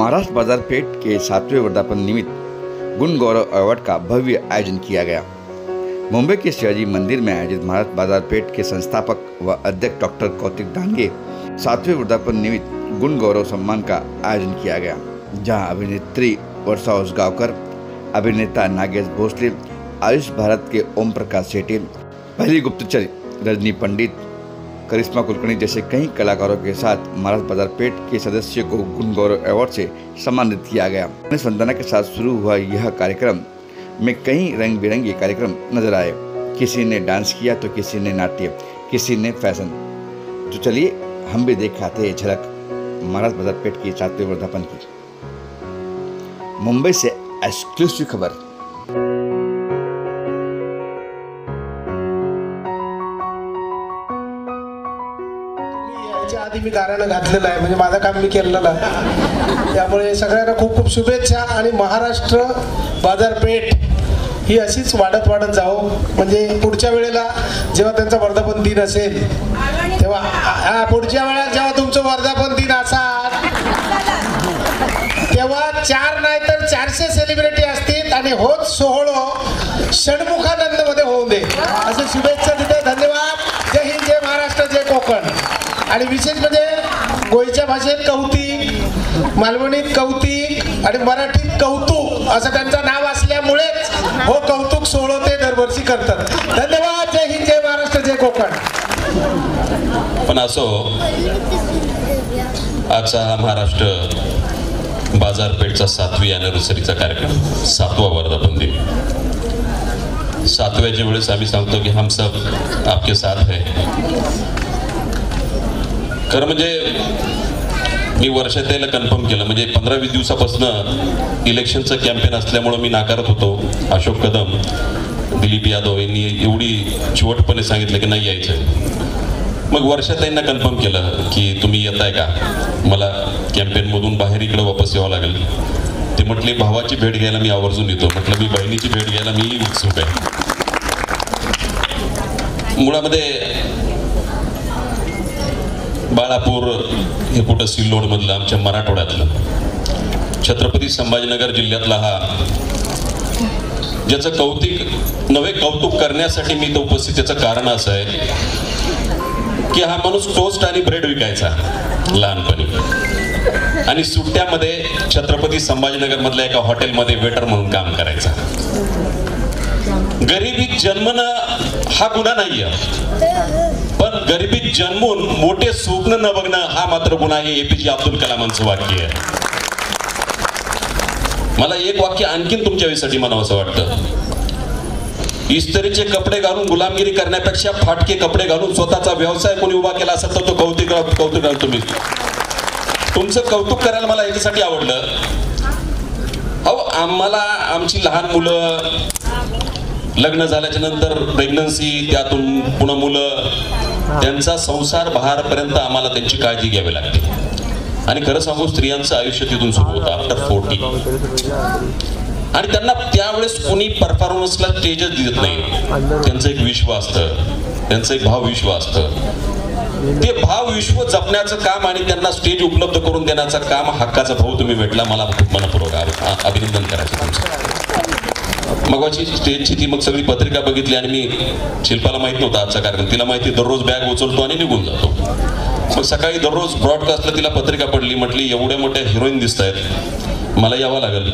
महाराष्ट्र बाजार पेठ के 7वें वर्धापन निमित्त गुण गौरव अवार्ड का भव्य आयोजन किया गया। मुंबई के शिवाजी मंदिर में आयोजित महाराष्ट्र बाजार पेठ के संस्थापक व अध्यक्ष डॉक्टर कौतिक दांगे 7वें वर्धापन निमित्त गुण गौरव सम्मान का आयोजन किया गया, जहां अभिनेत्री वर्षा उसगांवकर, अभिनेता नागेश भोसले, आयुष भारत के ओम प्रकाश सेठी, पहली गुप्तचर रजनी पंडित, करिश्मा कुलकर्णी जैसे कई कलाकारों के साथ महाराष्ट्र बाजार पेठ के सदस्यों को गुण गौरव अवार्ड से सम्मानित किया गया। वंदना के साथ शुरू हुआ यह कार्यक्रम में कई रंग बिरंगे कार्यक्रम नजर आए। किसी ने डांस किया तो किसी ने नाट्य, किसी ने फैशन। तो चलिए हम भी दिखाते हैं झलक महाराष्ट्र बाजार पेठ की 7वें वर्धापन की। मुंबई से एक्सक्लूसिव खबर। आधी मी गाणं घातलेलं आहे, म्हणजे माझं काम मी केलेलं आहे। त्यामुळे सगळ्यांना खूप खूप शुभेच्छा आणि महाराष्ट्र बाजारपेठ ही अशीच वाढत जाओ, म्हणजे पुढच्या वेळेला जेव्हा त्यांचा वर्धापन दिन असेल तेव्हा पुढच्या वेळेला जेव्हा तुमचं वर्धापन दिन असाल तेव्हा 4 नाही तर 400 सेलिब्रिटी असतील आणि होत सोहळो षण्मुखानंद मध्ये होऊ दे असे शुभेच्छा देते। धन्यवाद। जय हिंद, जय महाराष्ट्र, जय कोकण। आणि विशेष म्हणजे गोयच्या भाषेत कौतिक, मालवणीत कौतिक आणि मराठीत कौतुक असं त्यांचं नाव असल्यामुळेच हो कौतुक सोहळा ते दरवर्षी करतात। धन्यवाद। जय हिंद, जय महाराष्ट्र, जय कोकण। पण असो, आजचा हा महाराष्ट्र बाजारपेठचा 7वी अॅनिव्हर्सरीचा कार्यक्रम, 7वा वर्धापन दिन। 7व्याच्या वेळेस आम्ही सांगतो की हम सब आपके साथ है। खरं म्हणजे मी वर्षाताईला कन्फर्म केलं, म्हणजे 15-20 दिवसापासून इलेक्शनचं कॅम्पेन असल्यामुळं मी नाकारत होतो। अशोक कदम, दिलीप यादव यांनी एवढी चिवटपणे सांगितलं की नाही यायचं। मग वर्षाताईंना कन्फर्म केलं की तुम्ही येताय का, मला कॅम्पेनमधून बाहेर इकडे वापस यावं लागेल। ते म्हटले भावाची भेट घ्यायला मी आवर्जून येतो। म्हटलं मी बहिणीची भेट घ्यायला मी उत्सुक आहे। मुळामध्ये बाळापूर हे कुठं सिल्लोड मधलं आमच्या मराठवाड्यातलं छत्रपती संभाजीनगर जिल्ह्यातला हा, ज्याचं कौतुक करण्यासाठी मी इथं उपस्थित, त्याचं कारण असं आहे की हा माणूस टोस्ट आणि ब्रेड विकायचा लहानपणी आणि सुट्ट्यामध्ये छत्रपती संभाजीनगर मधल्या एका हॉटेलमध्ये वेटर म्हणून काम करायचा। गरिबीत जन्मणं हा गुन्हा नाहीये, पण गरिबीत जन्मून मोठे स्वप्न न बघणं हा मात्र गुन्हा आहे। एपीजे अब्दुल कलामांचं वाक्य आहे। मला एक वाक्य आणखीन तुमच्यासाठी म्हणावंसं वाटतं। इस्त्रीचे कपडे घालून गुलामगिरी करण्यापेक्षा फाटके कपडे घालून स्वतःचा व्यवसाय कोणी उभा केला असेल तर तो कौतुक तुम्ही तुमचं कौतुक करायला मला याच्यासाठी आवडलं। अहो, आम्हाला आमची लहान मुलं लग्न झाल्याच्या नंतर प्रेग्नन्सी, त्यातून पुन्हा मुलं, त्यांचा संसार बहारपर्यंत आम्हाला त्यांची काळजी घ्यावी लागते। आणि खरं सांगू, स्त्रियांचं आयुष्य तिथून सुरू होतं आफ्टर 40। आणि त्यांना त्यावेळेस कोणी परफॉर्मन्सला स्टेजच देत नाही। त्यांचं एक विश्व असतं, त्यांचं एक भावविश्व असतं। ते भावविश्व जपण्याचं काम आणि त्यांना स्टेज उपलब्ध करून देण्याचं काम हक्काचा भाऊ तुम्ही भेटला, मला खूप मनपूर्वक अभिनंदन करायचं तुमचं। मगाची स्टेजची ती मग सगळी पत्रिका बघितली आणि मी, शिल्पाला माहित नव्हता आजचा कार्यक्रम, तिला माहिती दररोज बॅग उचलतो आणि निघून जातो। मग सकाळी दररोज ब्रॉडकास्टला तिला पत्रिका पडली, म्हटली एवढ्या मोठ्या हिरोईन दिसत आहेत, मला यावं लागेल।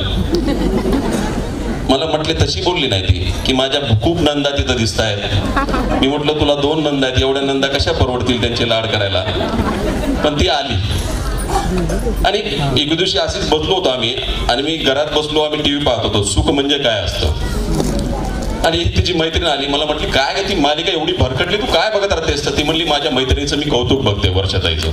मला म्हटले, तशी बोलली नाही ती की माझ्या खूप नंदा तिथं दिसत आहेत। मी म्हटलं तुला 2 नंदा आहेत, एवढ्या नंदा कशा परवडतील त्यांचे लाड करायला। पण ती आली आणि एक दिवशी अशीच बसलो होतो आम्ही, आणि मी घरात बसलो, आम्ही टीव्ही पाहत होतो, सुख म्हणजे काय असतं। आणि तिची मैत्रीण आली, मला म्हटली काय ती मालिका एवढी भरकटली, तू काय बघत राहतेस? ती म्हणली माझ्या मैत्रिणीचं मी कौतुक बघते वर्षाताईचं।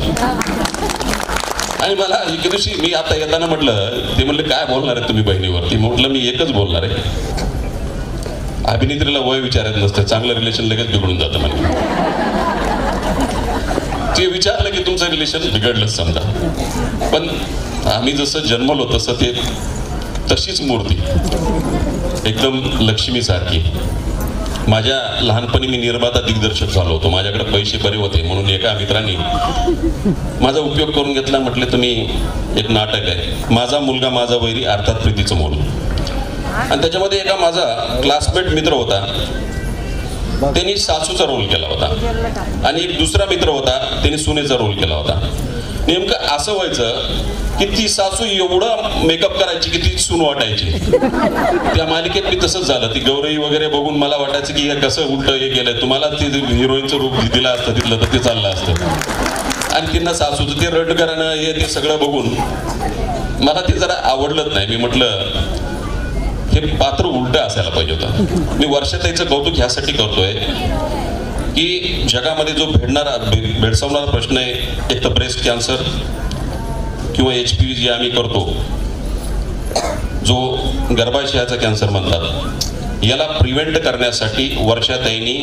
आणि मला एक दिवशी मी आता येताना म्हटलं, ते म्हणले काय बोलणार आहे तुम्ही बहिणीवरती? म्हटलं मी एकच बोलणार आहे, अभिनेत्रीला वय विचारत नसतं, चांगलं रिलेशन लगेच बिघडून जातं म्हणे। ते विचारलं की तुमचं रिलेशन बिघडलं समजा, पण आम्ही जसं जन्मलो तसं ते तशीच मूर्ती एकदम लक्ष्मी सारखी। माझ्या लहानपणी मी निर्माता दिग्दर्शक झालो होतो. माझ्याकडे पैसे बरे होते म्हणून एका मित्रांनी माझा उपयोग करून घेतला. म्हटले तुम्ही एक नाटक आहे माझा मुलगा माझा वैरी अर्थात प्रीतीचं मोल, आणि त्याच्यामध्ये एका माझा क्लासमेट मित्र होता त्यांनी सासूचा रोल केला होता आणि एक दुसरा मित्र होता त्यांनी सुनेचा रोल केला होता. नेमकं असं व्हायचं की ती सासू एवढं मेकअप करायची की ती सून वाटायची. त्या मालिकेत मी तसंच झालं. ती गौरई वगैरे बघून मला वाटायचं की कसं उलट हे केलंय. तुम्हाला ते हिरोईनचं रूप दिलं असतं तिथलं तर ते चाललं असतं. आणि त्यांना सासूचं ते रड करणं हे ते सगळं बघून मला ते जरा आवडलंच नाही. मी म्हटलं हे पात्र उलट असायला पाहिजे होतं. मी वर्षाताईचं कौतुक ह्यासाठी करतोय की जगामध्ये जो भेडसावणारा प्रश्न आहे, एक तर ब्रेस्ट कॅन्सर किंवा HPV जे आम्ही करतो, जो गर्भाशयाचा कॅन्सर म्हणतात, याला प्रिव्हेंट करण्यासाठी वर्षाताईंनी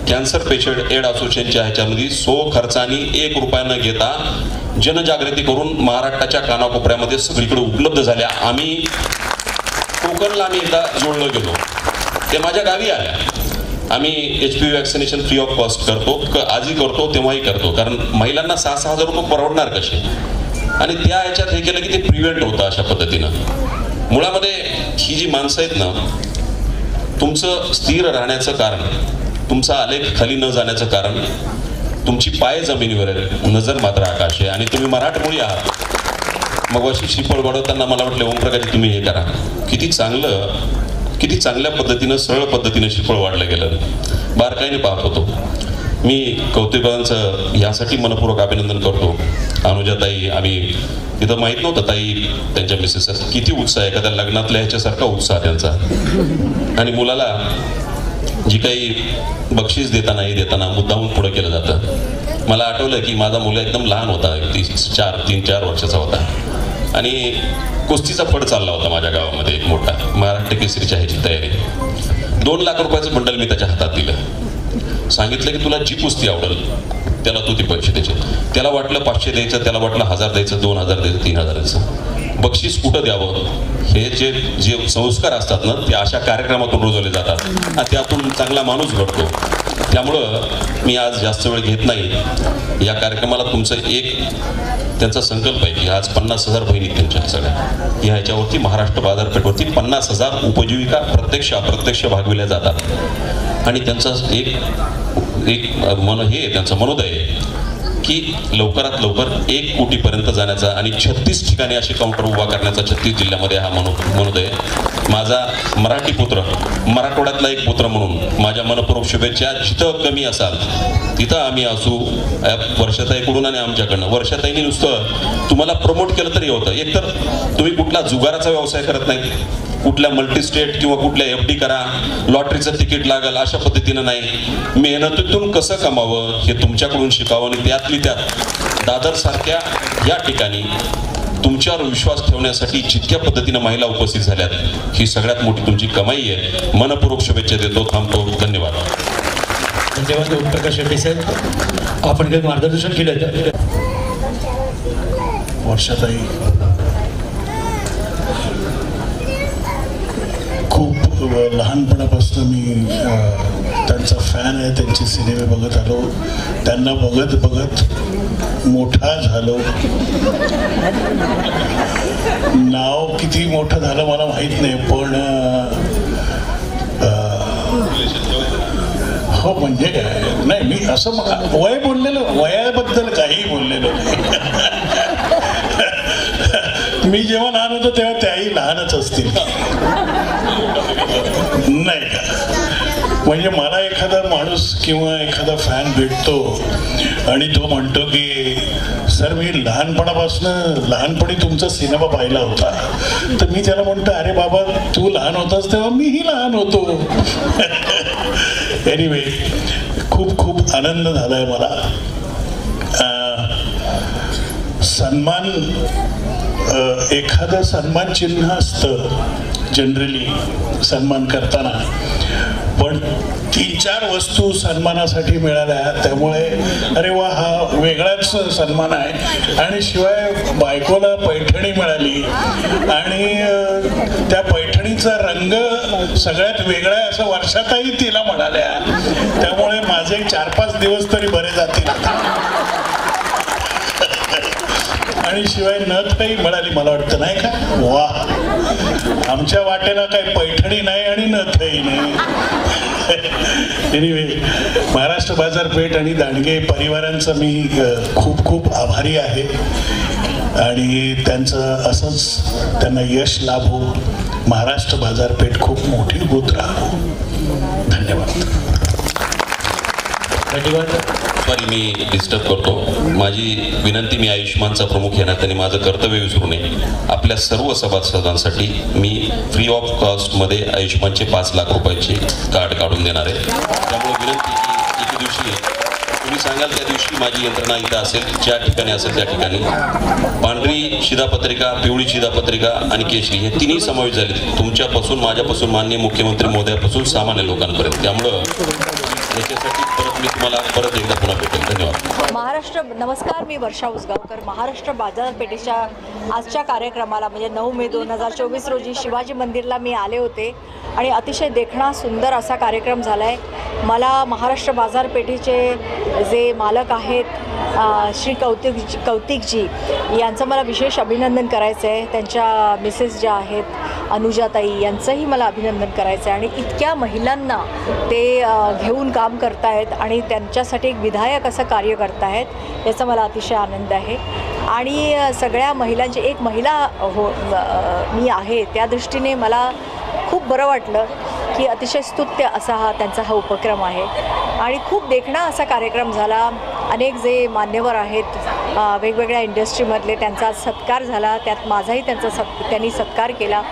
कॅन्सर पेशंट एड असोसिएशनच्या ह्याच्यामध्ये खर्चानी 1 रुपया न घेता जनजागृती करून महाराष्ट्राच्या कानाकोपऱ्यामध्ये सगळीकडे उपलब्ध झाल्या. आम्ही कोकणला एकदा जोडलं गेलो, ते माझ्या गावी आल्या. आम्ही HPV vaccination free of cost करतो, आजही करतो तेव्हाही करतो, कारण महिलांना 6,000 रुपये परवडणार कसे. आणि त्या ह्याच्यात हे केलं की ते प्रिव्हेंट होतं अशा पद्धतीनं. मुळामध्ये ही जी माणसं आहेत ना, तुमचं स्थिर राहण्याचं कारण, तुमचा आलेख खाली न जाण्याचं कारण, तुमची पाय जमिनीवर आहे, नजर मात्र आकाश आहे, आणि तुम्ही मराठमोळी आहात. मग अशी शिपळ वाढवताना मला वाटलं ओमप्रकाश तुम्ही हे करा. किती चांगल्या पद्धतीनं सरळ पद्धतीनं शिपळ वाढलं गेलं. बारकाईने पाहत होतो मी. कौतिकांचं यासाठी मनपूर्वक अभिनंदन करतो. अनुजाताई, आम्ही तिथं माहीत नव्हतं ताई त्यांच्या मिसेस किती उत्साह आहे, एखाद्या लग्नातल्या ह्याच्यासारखा उत्साह त्यांचा. आणि मुलाला जी काही बक्षीस देताना मुद्दाहून पुढं केलं जातं. मला आठवलं की माझा मुलगा एकदम लहान होता, 3-4 वर्षाचा होता, आणि कुस्तीचा फड चालला होता माझ्या गावामध्ये एक मोठा, महाराष्ट्र केसरीच्या ह्याची तयारी. 2 लाख रुपयाचं बंडल मी त्याच्या हातात दिलं. सांगितलं की तुला जी कुस्ती आवडेल त्याला तू ते पैसे द्यायचे. त्याला वाटलं 500 द्यायचं, त्याला वाटलं 1000 द्यायचं, 2000 द्यायचं, 3000 द्यायचं. बक्षीस कुठं द्यावं हे जे संस्कार असतात ना, ते अशा कार्यक्रमातून रुजवले जातात आणि त्यातून चांगला माणूस घडतो. त्यामुळं मी आज जास्त वेळ घेत नाही. या कार्यक्रमाला तुमचं त्यांचा संकल्प आहे की आज 50,000 बहिणी त्यांच्या सगळ्या या ह्याच्यावरती महाराष्ट्र बाजारपेठवरती 50,000 उपजीविका प्रत्यक्ष अप्रत्यक्ष भागविल्या जातात. आणि त्यांचा एक त्यांचं मनोदय आहे की लवकरात लवकर 1 कोटीपर्यंत जाण्याचा आणि 36 ठिकाणी असे काउंटर उभा करण्याचा 36 जिल्ह्यामध्ये हा मनोदय. माझा मराठी पुत्र, मराठवाड्यातला एक पुत्र म्हणून माझ्या मनपूर्वक शुभेच्छा. जिथं कमी असाल तिथं आम्ही असू, वर्षाताईकडून आणि आमच्याकडनं. वर्षाताईंनी नुसतं तुम्हाला प्रमोट केलं तरी होतं. एकतर तुम्ही कुठला जुगाराचा व्यवसाय करत नाही, कुठल्या मल्टीस्टेट किंवा कुठल्या FD करा, लॉटरीचं तिकीट लागल अशा पद्धतीनं नाही. मेहनतीतून कसं कमावं हे तुमच्याकडून शिकावं. आणि त्यातली त्यात दादर सारख्या या ठिकाणी तुमच्यावर विश्वास ठेवण्यासाठी जितक्या पद्धतीनं महिला उपस्थित झाल्यात, ही सगळ्यात मोठी तुमची कमाई आहे. मनपूर्वक शुभेच्छा देतो, थांबतो. धन्यवाद. धन्यवाद ओमप्रकाश शेट्टी साहेब, आपण काही मार्गदर्शन केलं. वर्षाताई खूप लहानपणापासून मी त्यांचा फॅन आहे. त्यांचे सिनेमे बघत आलो, त्यांना बघत बघत मोठा झालो. नाव किती मोठं झालं मला माहीत नाही, पण हो म्हणजे काय नाही, मी असं वय बोललेलो, वयाबद्दल काही बोललेलो नाही. मी जेव्हा लहान होतो तेव्हा त्याही लहानच असतील नाही का. म्हणजे मला एखादा माणूस किंवा एखादा फॅन भेटतो आणि तो म्हणतो की सर मी लहानपणी तुमचा सिनेमा पाहिला होता, तर मी त्याला म्हणतो अरे बाबा तू लहान होतास तेव्हा मीही लहान होतो. एनिवे खूप खूप आनंद झालाय मला. सन्मान, एखादं सन्मान चिन्ह असतं जनरली सन्मान करताना, पण 3-4 वस्तू सन्मानासाठी मिळाल्या, त्यामुळे अरे वा, हा वेगळाच सन्मान आहे. आणि शिवाय बायकोला पैठणी मिळाली आणि त्या पैठणीचा रंग सगळ्यात वेगळा आहे असं वर्षातही तिला म्हणाल्या. त्यामुळे माझे 4-5 दिवस तरी बरे जातील. आणि शिवाय नथही मिळाली मला वाटतं, नाही का? वा, आमच्या वाटेला काही पैठणी नाही आणि नथही नाही. एनिवे, महाराष्ट्र बाजारपेठ आणि दांडगे परिवारांचा मी खूप खूप आभारी आहे आणि त्यांचं असंच त्यांना यश लाभो. महाराष्ट्र बाजारपेठ खूप मोठी होत राहो. धन्यवाद. सॉरी, मी डिस्टर्ब करतो. माझी विनंती, मी आयुष्यमानचा प्रमुख या नात्याने माझं कर्तव्य विसरू नये. आपल्या सर्व सभासदांसाठी मी फ्री ऑफ कॉस्टमध्ये आयुष्यमानचे 5 लाख रुपयाचे कार्ड काढून देणार आहे. त्यामुळे विनंती की एके दिवशी तुम्ही सांगाल त्या दिवशी माझी यंत्रणा इथं असेल, ज्या ठिकाणी असेल त्या ठिकाणी पांढरी शिधापत्रिका, पिवळी शिधापत्रिका आणि केशरी हे तिन्ही समावेश झाले, तुमच्यापासून, माझ्यापासून, माननीय मुख्यमंत्री महोदयापासून सामान्य लोकांपर्यंत. त्यामुळं याच्यासाठी परत मी तुम्हाला परत एकदा पुन्हा भेटेल. धन्यवाद. महाराष्ट्र, नमस्कार, मी वर्षा उसगावकर. महाराष्ट्र बाजारपेठेच्या आजच्या कार्यक्रमाला म्हणजे 9 मे 2024 रोजी शिवाजी मंदिरला मी आले होते आणि अतिशय देखणा सुंदर असा कार्यक्रम झाला आहे. मला महाराष्ट्र बाजारपेठेचे जे मालक आहेत श्री कौतिकजी यांचं मला विशेष अभिनंदन करायचं आहे. त्यांच्या मिसेस ज्या आहेत अनुजाताई यांचंही मला अभिनंदन करायचं आहे. आणि इतक्या महिलांना ते घेऊन काम करतायत आणि त्यांच्यासाठी एक विधायक असं कार्य करतायत, याचा मला अतिशय आनंद आहे. आणि सगळ्या महिलांची एक महिला मी आहे, त्या दृष्टीने मला खूप बरं वाटलं की अतिशय स्तुत्य असा त्यांचा हा उपक्रम आहे आणि खूप देखणा असा कार्यक्रम झाला. अनेक जे मान्यवर आहेत वेगवेगळ्या इंडस्ट्रीमधले, त्यांचा सत्कार झाला. त्यात माझाही त्यांनी सत्कार केला.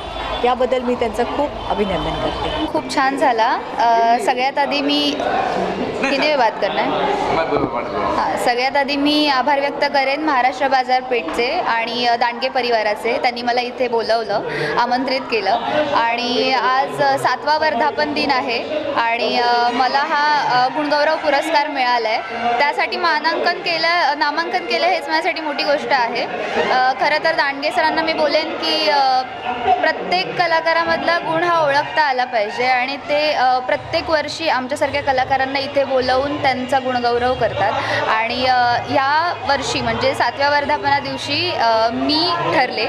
याबद्दल मी त्यांचं खूप अभिनंदन करते. खूप छान झाला. सगळ्यात आधी मी किती बात करणार सगळ्यात आधी मी आभार व्यक्त करेन महाराष्ट्र बाजारपेठचे आणि दांडगे परिवाराचे. त्यांनी मला इथे बोलवलं, आमंत्रित केलं आणि आज 7वा वर्धापन दिन आहे आणि मला हा गुणगौरव पुरस्कार मिळाला आहे. त्यासाठी नामांकन केलं हेच माझ्यासाठी मोठी गोष्ट आहे. खरं तर दांडगे सरांना मी बोलेन की प्रत्येक कलाकारामधला गुण हा ओळखता आला पाहिजे आणि ते प्रत्येक वर्षी आमच्यासारख्या कलाकारांना इथे बोलवून त्यांचा गुणगौरव करतात. आणि या वर्षी म्हणजे 7व्या वर्धापना दिवशी मी ठरले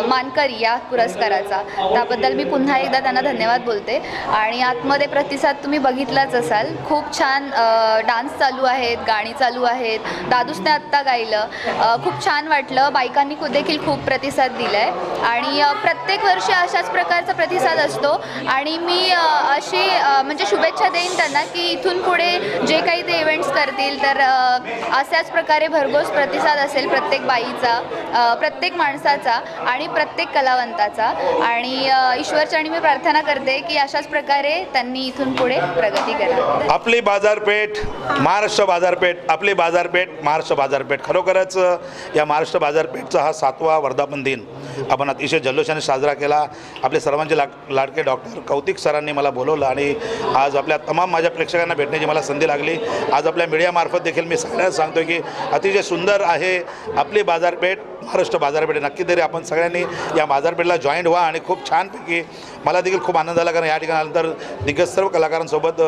मानकरी या पुरस्काराचा. त्याबद्दल मी पुन्हा एकदा त्यांना धन्यवाद बोलते. आणि आतमध्ये प्रतिसाद तुम्ही बघितलाच असाल. खूप छान डान्स चालू आहेत, गाणी चालू आहेत. दादूसने आत्ता गायलं, खूप छान वाटलं. बायकांनी देखील खूप प्रतिसाद दिला आहे आणि प्रत्येक वर्षी अशाच प्रकारचा प्रतिसाद असतो. आणि मी अशी म्हणजे शुभेच्छा देईन त्यांना की इथून पुढे जे काही ते इव्हेंट्स करतील तर अशाच प्रकारे भरघोस प्रतिसाद असेल प्रत्येक बाईचा, प्रत्येक माणसाचा आणि प्रत्येक कलावंताचा. आणि ईश्वरचरणी मी प्रार्थना करते की अशाच प्रकारे त्यांनी इथून पुढे प्रगती करावी. आपली बाजारपेठ, महाराष्ट्र बाजारपेठ, आपली बाजारपेठ, महाराष्ट्र बाजारपेठ. खरोखरच या महाराष्ट्र बाजारपेठचा हा 7वा वर्धापन दिन आपण अतिशय जल्लोषाने साजरा केला. आपले सर्वांचे लाडके डॉक्टर कौतिक सरांनी मला बोलवलं आणि आज आपल्या तमाम माझ्या प्रेक्षकांना भेटण्याची मला संधी लागली. आज आपल्या मीडियामार्फत देखील मी सगळ्यांना सांगतो की अतिशय सुंदर आहे आपली बाजारपेठ, महाराष्ट्र बाजारपेठ. नक्की तरी आपण सगळ्यांनी या बाजारपेठला जॉईंट व्हा आणि खूप छानपैकी मला देखील खूप आनंद झाला कारण या ठिकाणी आल्यानंतर दिग्गज सर्व कलाकारांसोबत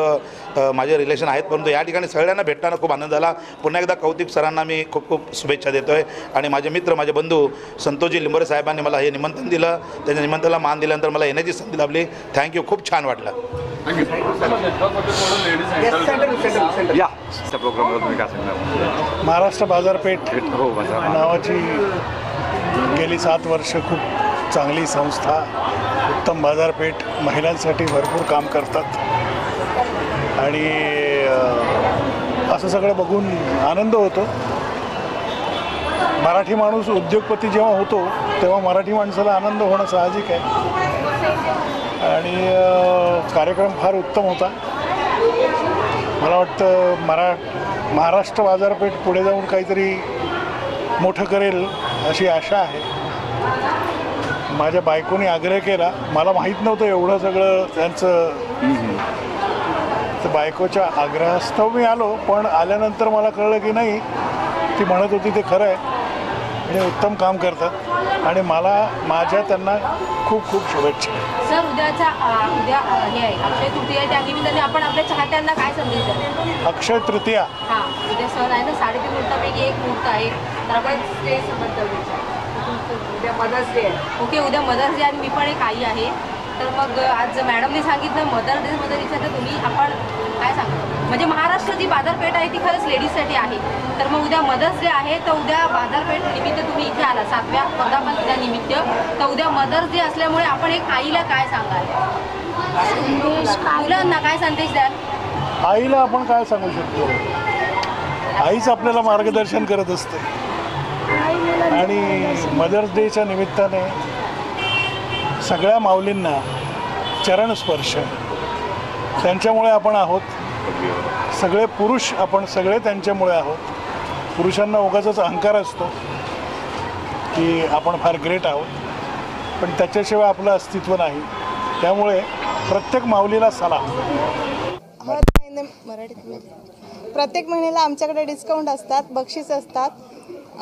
माझे रिलेशन आहेत, परंतु या ठिकाणी सगळ्यांना भेटताना खूप आनंद झाला. पुन्हा एकदा कौतिक सरांना मी खूप खूप शुभेच्छा देतो आहे. आणि माझे मित्र, माझे बंधू संतोषजी लिंबोरे साहेबांनी मला हे निमंत्रण दिलं, त्यांच्या निमंत्रणाला मान दिल्यानंतर मला येण्याची संधी लाभली. थँक्यू, खूप छान वाटलं. महाराष्ट्र बाजारपेठ नावाची गेली 7 वर्ष खूप चांगली संस्था, उत्तम बाजारपेठ महिलांसाठी भरपूर काम करतात आणि असं सगळं बघून आनंद होतो. मराठी माणूस उद्योगपती जेव्हा होतो तेव्हा मराठी माणसाला आनंद होणं साहजिक आहे आणि कार्यक्रम फार उत्तम होता. मला वाटतं महाराष्ट्र बाजारपेठ पुढे जाऊन काहीतरी मोठं करेल अशी आशा आहे. माझ्या बायकोने आग्रह केला, मला माहीत नव्हतं एवढं सगळं त्यांचं तर बायकोच्या आग्रहास्तव मी आलो, पण आल्यानंतर मला कळलं की नाही, ती म्हणत होती ते खरं आहे आणि उत्तम काम करतात आणि माझ्या त्यांना खूप खूप शुभेच्छा. सर उद्या हे आहे अक्षय तृतीया, त्या निमित्ताने आपण आपल्या चाहत्यांना काय संदेश द्याल? अक्षय तृतीया हां, उद्या सण आहे ना, 3.5 मुहूर्तापैकी एक मुहूर्त आहे, तर आपण स्टेजबद्दल उद्या मदर्स डे आहे. ओके, उद्या मदर्स डे आणि मी पण एक आई आहे, तर मग आज मॅडमने सांगितलं मदर डेमध्ये विचारलं तुम्ही, आपण काय सांगतो? म्हणजे महाराष्ट्र जी बाजारपेठ आहे ती खरंच लेडीजसाठी आहे, तर मग उद्या मदर्स डे आहे, तर उद्या बाजारपेठ निमित्त तुम्ही इथे आला 7व्या वर्धापन दिनानिमित्त, तर उद्या मदर्स डे असल्यामुळे आपण एक आईला काय सांगाल? मुलांना काय संदेश द्याल? आईला आपण काय सांगू शकतो? आईच आपल्याला मार्गदर्शन करत असते आणि मदर्स डेच्या निमित्ताने सगळ्या माऊलींना चरणस्पर्श, त्यांच्यामुळे आपण आहोत. सगळे पुरुष आपण सगळे त्यांच्यामुळे आहोत. पुरुषांना उगाचच अहंकार असतो की आपण फार ग्रेट आहोत, पण त्याच्याशिवाय आपलं अस्तित्व नाही. त्यामुळे प्रत्येक माऊलीला सलाम. प्रत्येक महिन्याला आमच्याकडे डिस्काउंट असतात, बक्षीस असतात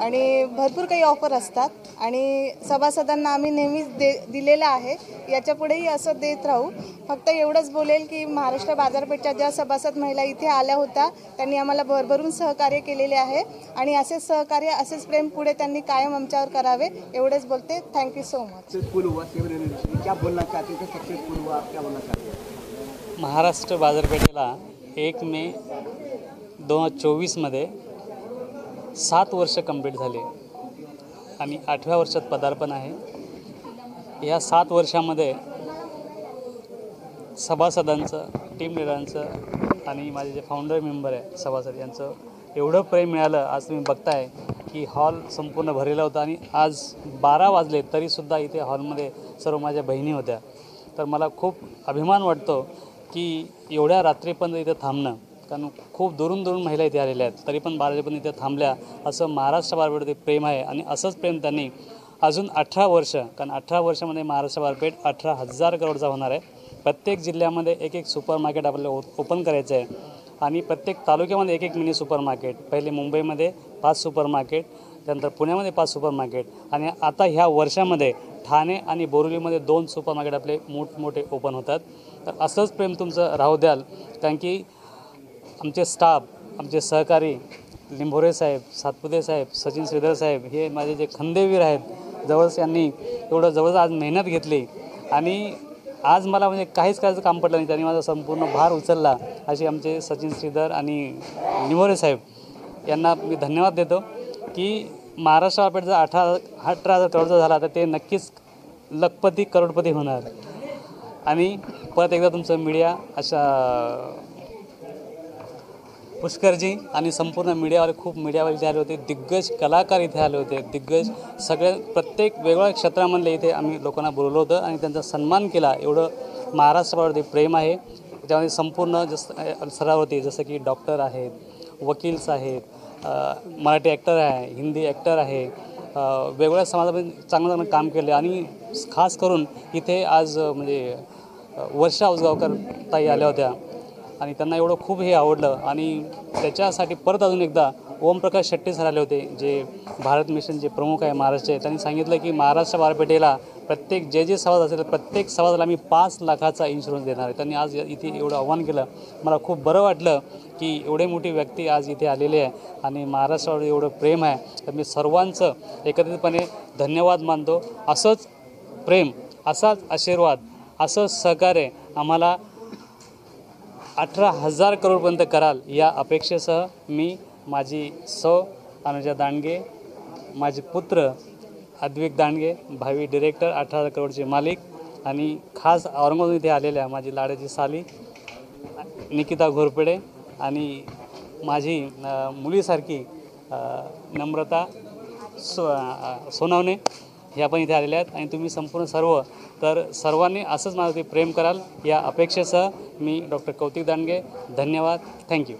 आणि भरपूर काही ऑफर असतात आणि सभासदांना आम्ही नेहमीच दिलेलं आहे. याच्यापुढेही असं देत राहू. फक्त एवढंच बोलेल की महाराष्ट्र बाजारपेठच्या ज्या सभासद महिला इथे आल्या होत्या त्यांनी आम्हाला भरभरून सहकार्य केलेले आहे आणि असेच सहकार्य, असेच प्रेम पुढे त्यांनी कायम आमच्यावर करावे, एवढेच बोलते. Thank you so much. महाराष्ट्र बाजारपेठेला 1 मे 2024मध्ये 7 वर्ष कंप्लीट झाले आणि 8व्या वर्षात पदार्पण आहे. या 7 वर्षामध्ये सभासदांचं, टीम लिडरांचं आणि माझे जे फाउंडर मेंबर आहे सभासद यांचं एवढं प्रेम मिळालं. आज तुम्ही बघताय की हॉल संपूर्ण भरलेला होता आणि आज 12 वाजले तरीसुद्धा इथे हॉलमध्ये सर्व माझ्या बहिणी होत्या. तर मला खूप अभिमान वाटतो की एवढ्या रात्रीपर्यंत इथे थांबणं, कारण खूप दुरून महिला इथे आलेल्या आहेत, तरी पण 12 वाजेपर्यंत इथे थांबल्या. असं महाराष्ट्र बाजारपेठेत प्रेम आहे आणि असंच प्रेम त्यांनी अजून 18 वर्ष, कारण 18 वर्षामध्ये महाराष्ट्र बाजारपेठ 18,000 करोडचा होणार आहे. प्रत्येक जिल्ह्यामध्ये एक सुपर मार्केट आपल्याला ओपन करायचं आहे आणि प्रत्येक तालुक्यामध्ये एक मिनी सुपर मार्केट. पहिले मुंबईमध्ये 5 सुपर मार्केट, त्यानंतर पुण्यामध्ये 5 सुपर मार्केट आणि आता ह्या वर्षामध्ये ठाणे आणि बोरिवलीमध्ये 2 सुपर मार्केट आपले मोठमोठे ओपन होतात. तर असंच प्रेम तुमचं राहू द्याल, कारण की आमचे स्टाफ, आमचे सहकारी लिंभोरे साहेब, सातपुते साहेब, सचिन श्रीधर साहेब हे माझे जे खंदेवीर आहेत, जवळच यांनी एवढं जवळच आज मेहनत घेतली आणि आज मला म्हणजे काहीच करायचं काम पडलं नाही, त्यांनी माझा संपूर्ण भार उचलला. असे आमचे सचिन श्रीधर आणि लिंभोरे साहेब यांना मी धन्यवाद देतो की महाराष्ट्र बाजारपेठ जर 18,000 करोडचा झाला तर ते नक्कीच लखपती करोडपती होणार. आणि परत एकदा तुमचं मीडिया अशा पुष्करजी आणि संपूर्ण मीडियावाले, खूप मीडियावाले इथे आले होते, दिग्गज कलाकार इथे आले होते, दिग्गज सगळे प्रत्येक वेगवेगळ्या क्षेत्रामधले इथे आम्ही लोकांना बोलवलं होतं आणि त्यांचा सन्मान केला. एवढं महाराष्ट्रावरती प्रेम आहे. त्याच्यामध्ये संपूर्ण स्तरावरती जसं की डॉक्टर आहेत, वकील्स आहेत, मराठी ॲक्टर आहे, हिंदी ॲक्टर आहे, वेगवेगळ्या समाजामध्ये चांगलं काम केले आणि खास करून इथे आज म्हणजे वर्षा उसगावकर ताई आल्या होत्या आणि त्यांना एवढं खूप हे आवडलं आणि त्याच्यासाठी परत अजून एकदा ओमप्रकाश शेट्टी सर आले होते, जे भारत मिशनचे प्रमुख आहे महाराष्ट्राचे. त्यांनी सांगितलं की महाराष्ट्र बाजारपेठेला प्रत्येक जे सभासद असेल प्रत्येक सभासदाला आम्ही 5 लाखाचा इन्शुरन्स देणार आहे. त्यांनी आज इथे एवढं आव्हान केलं. मला खूप बरं वाटलं की एवढे मोठी व्यक्ती आज इथे आलेली आहे आणि महाराष्ट्रावर एवढं प्रेम आहे. तर मी सर्वांचं एकत्रितपणे धन्यवाद मानतो. असंच प्रेम, असाच आशीर्वाद, असंच सहकार्य आम्हाला 18,000 करोडपर्यंत कराल या अपेक्षेसह मी, माझी सौ अनुजा दांडगे, माझे पुत्र अद्विक दांडगे, भावी डिरेक्टर, 18,000 करोडचे मालिक आणि खास औरंगाबाद इथे आलेल्या माझी लाडाची साली निकिता घोरपडे आणि माझी मुलीसारखी नम्रता सोनावणे ह्या पण इथे आलेल्या आहेत आणि तुम्ही संपूर्ण सर्व, तर सर्वांनी असंच माझं प्रेम कराल या अपेक्षेसह मी डॉक्टर कौतिक दांडगे. धन्यवाद. थँक्यू.